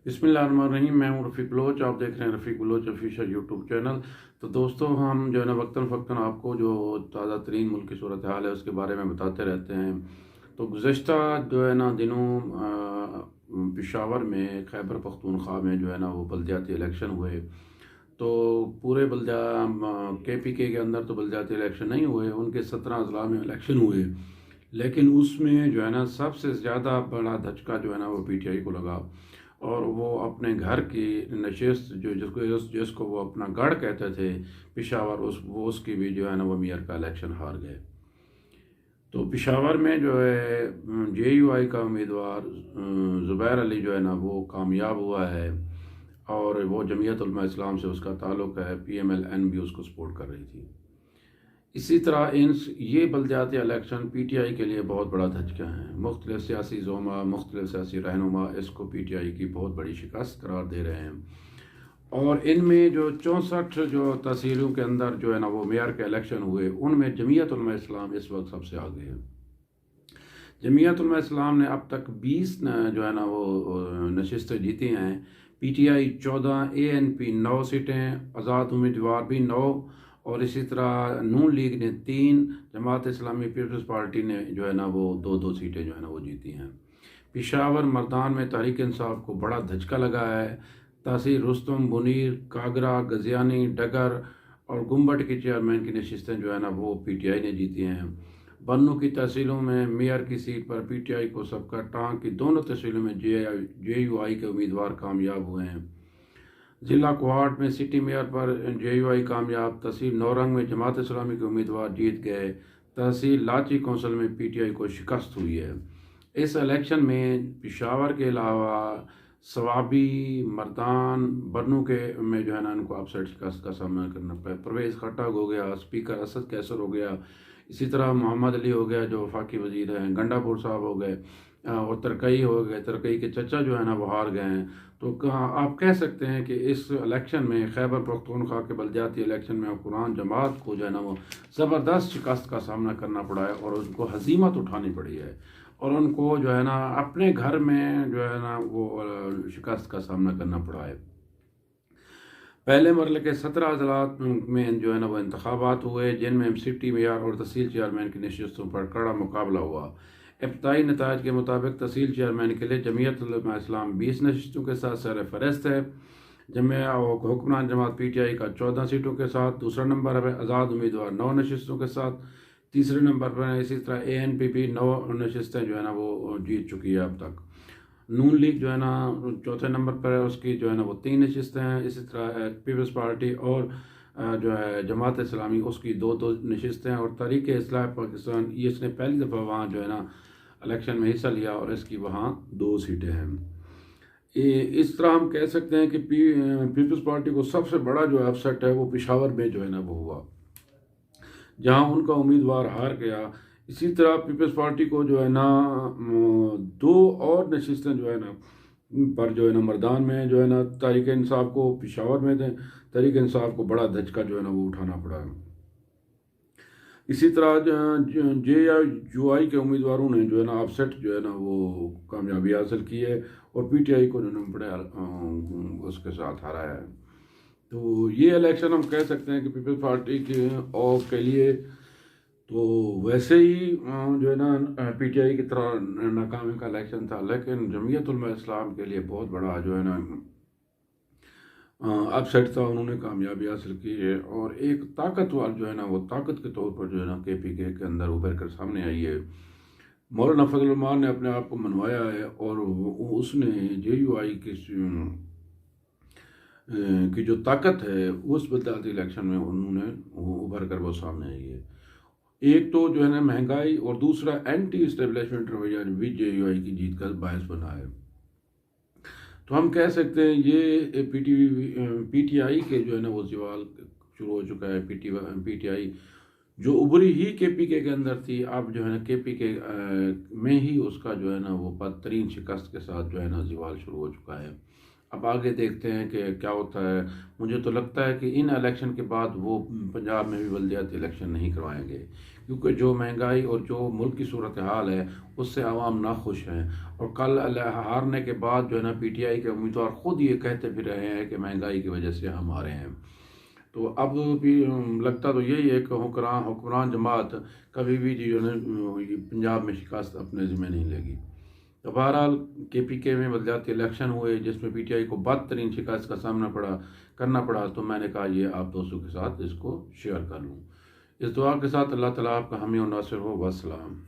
बिस्मिल्लाहिर्रहमानिर्रहीम। मैं हूँ रफ़ीक बलोच। आप देख रहे हैं रफ़ीक बलोच ऑफिशियल यूट्यूब चैनल। तो दोस्तों, हम जो है ना वक्तन फ़क्तन आपको जो ताज़ा तरीन मुल्क की सूरत हाल है उसके बारे में बताते रहते हैं। तो गुज़श्ता जो है ना दिनों पेशावर में खैबर पख्तूनख्वा में जो है ना वो बल्दियाती इलेक्शन हुए। तो पूरे बल्दिया KPK के अंदर तो बल्दियाती इलेक्शन नहीं हुए, उनके 17 अजला में इलेक्शन हुए। लेकिन उसमें जो है ना सबसे ज़्यादा बड़ा धचका जो है ना वो PTI को लगा। और वो अपने घर की नशिस्त जो जिसको वो अपना गढ़ कहते थे पेशावर, उसकी भी जो है ना वो मेयर का इलेक्शन हार गए। तो पेशावर में जो है JUI का उम्मीदवार ज़ुबैर अली जो है ना वो कामयाब हुआ है। और वो जमीयत उलमा इस्लाम से उसका ताल्लुक़ है, PMLN भी उसको सपोर्ट कर रही थी। इसी तरह ये बल्दियाती इलेक्शन PTI के लिए बहुत बड़ा धचका है। मुख्तलिफ सियासी जोमा, मुख्तलिफ सियासी रहनुमा इसको PTI की बहुत बड़ी शिकस्त करार दे रहे हैं। और इनमें जो 64 जो तहसीलों के अंदर जो है ना वो मेयर के इलेक्शन हुए, उनमें जमीयत उलमा इस्लाम इस वक्त सबसे आगे है। जमीयत उलमा इस्लाम ने अब तक 20 जो है ना वो नशिस्तें जीती हैं। PTI 14, ANP 9 सीटें, आज़ाद उम्मीदवार भी 9, और इसी तरह नून लीग ने 3, जमात इस्लामी पीपल्स पार्टी ने जो है ना वो 2-2 सीटें जो है ना वो जीती हैं। पेशावर मर्दान में तहरीक इंसाफ को बड़ा धचका लगा है। तहसील रुस्तम, मुनीर, कागरा, गजियानी, डगर और गुम्बट की चेयरमैन की नशिस्तें जो है ना वो PTI ने जीती हैं। बन्नू की तहसीलों में मेयर की सीट पर PTI को सबका टांग की दोनों तहसीलों में JUI के उम्मीदवार कामयाब हुए हैं। जिला कोहाट में सिटी मेयर पर JUI कामयाब। तहसील नौरंग में जमात इस्लामी के उम्मीदवार जीत गए। तहसील लाची कौंसल में PTI को शिकस्त हुई है। इस इलेक्शन में पेशावर के अलावा सवाबी, मर्दान, बन्नू के में जो है ना उनको अपसेट शिकस्त का सामना करना पड़ा। परवेज़ खट्टक हो गया, स्पीकर असद कैसर हो गया, इसी तरह मोहम्मद अली हो गया जो वफाकी वजीर हैं, गंडापुर साहब हो गए, और तरकई हो गए। तरकई के चचा जो है ना वो हार गए हैं। तो आप कह सकते हैं कि इस इलेक्शन में खैबर पख्तूनख्वा के बल्दियाती इलेक्शन में कुरान जमात को जो है ना वो ज़बरदस्त शिकस्त का सामना करना पड़ा है और उनको हजीमत उठानी पड़ी है। और उनको जो है ना अपने घर में जो है ना वो शिकस्त का सामना करना पड़ा है। पहले मरले के 17 अजलात में जो है ना वो इंतखाबात हुए, जिनमें MCT मेयर और तहसील चेयरमैन की नशिस्तों पर कड़ा मुकाबला हुआ। इब्तदाई नताज के मुताबिक तहसील चेयरमैन के लिए जमीयत उलमा इस्लाम 20 नशिस्तों के साथ सर फहरिस्त है। हुक्मरान जमात PTI का 14 सीटों के साथ दूसरा नंबर है। आज़ाद उम्मीदवार 9 नशिस्तों के साथ तीसरे नंबर पर है। इसी तरह ANP भी 9 नशिस्तें जो है ना वो जीत चुकी है अब तक। नून लीग जो है ना चौथे नंबर पर है, उसकी जो है ना वो 3 नशिस्तें हैं। इसी तरह पीपल्स पार्टी और जो है जमात इस्लामी उसकी 2-2 नशिस्तें हैं। और तहरीक इस्लाह पाकिस्तान ये इसने पहली दफ़ा वहाँ जो है ना इलेक्शन में हिस्सा लिया और इसकी वहाँ 2 सीटें हैं। इस तरह हम कह सकते हैं कि पीपल्स पार्टी को सबसे बड़ा जो अपसेट है वो पेशावर में जो है ना वो हुआ, जहां उनका उम्मीदवार हार गया। इसी तरह पीपल्स पार्टी को जो है ना 2 और नशिस्तें जो है ना पर जो है ना मर्दान में जो है ना तहरीक इंसाफ को, पेशावर में थे तहरीक इंसाफ को बड़ा धचका जो है ना वो उठाना पड़ा। इसी तरह JUI के उम्मीदवारों ने जो है ना अपसेट जो है ना वो कामयाबी हासिल की है और PTI को उन्होंने बड़े उसके साथ हराया है। तो ये इलेक्शन हम कह सकते हैं कि पीपल्स पार्टी के लिए तो वैसे ही जो है ना PTI की तरह नाकामी का इलेक्शन था, लेकिन जमीयत उलमा इस्लाम के लिए बहुत बड़ा जो है ना अपसेट था। उन्होंने कामयाबी हासिल की है और एक ताकतवर जो है ना वो ताकत के तौर पर जो है ना KPK के अंदर उभर कर सामने आई है। मौलाना फजल रहमान ने अपने आप को मनवाया है और उसने JUI की जो ताकत है उस बदलाती इलेक्शन में उन्होंने उभर कर वो सामने आई है। एक तो जो है ना महंगाई और दूसरा एंटी इस्टेब्लिशमेंट रवैया भी JUI की जीत का बायस बना है। तो हम कह सकते हैं ये PTI के जो है ना वो सवाल शुरू हो चुका है। PTI जो उभरी ही KPK के अंदर थी, अब जो है ना KPK में ही उसका जो है ना वो बदतरीन शिकस्त के साथ जो है ना सवाल शुरू हो चुका है। अब आगे देखते हैं कि क्या होता है। मुझे तो लगता है कि इन इलेक्शन के बाद वो पंजाब में भी बल्दियाती इलेक्शन नहीं करवाएंगे, क्योंकि जो महंगाई और जो मुल्क की सूरत हाल है उससे आवाम नाखुश हैं। और कल हारने के बाद जो है ना पीटीआई के उम्मीदवार ख़ुद ये कहते फिर रहे हैं कि महंगाई की वजह से हम हारे हैं। तो अब भी लगता तो यही है कि हुक्मरान जमात कभी भी जो है ना ये पंजाब में शिकस्त अपने ज़िम्मे नहीं लेगी। तो बहरहाल केपीके में बल्दियाती इलेक्शन हुए जिसमें पीटीआई को बदतरीन शिकस्त का सामना करना पड़ा। तो मैंने कहा ये आप दोस्तों के साथ इसको शेयर कर लूँ। इस दुआ के साथ अल्लाह ताला आपका हामी और नासिर हो। वस्सलाम।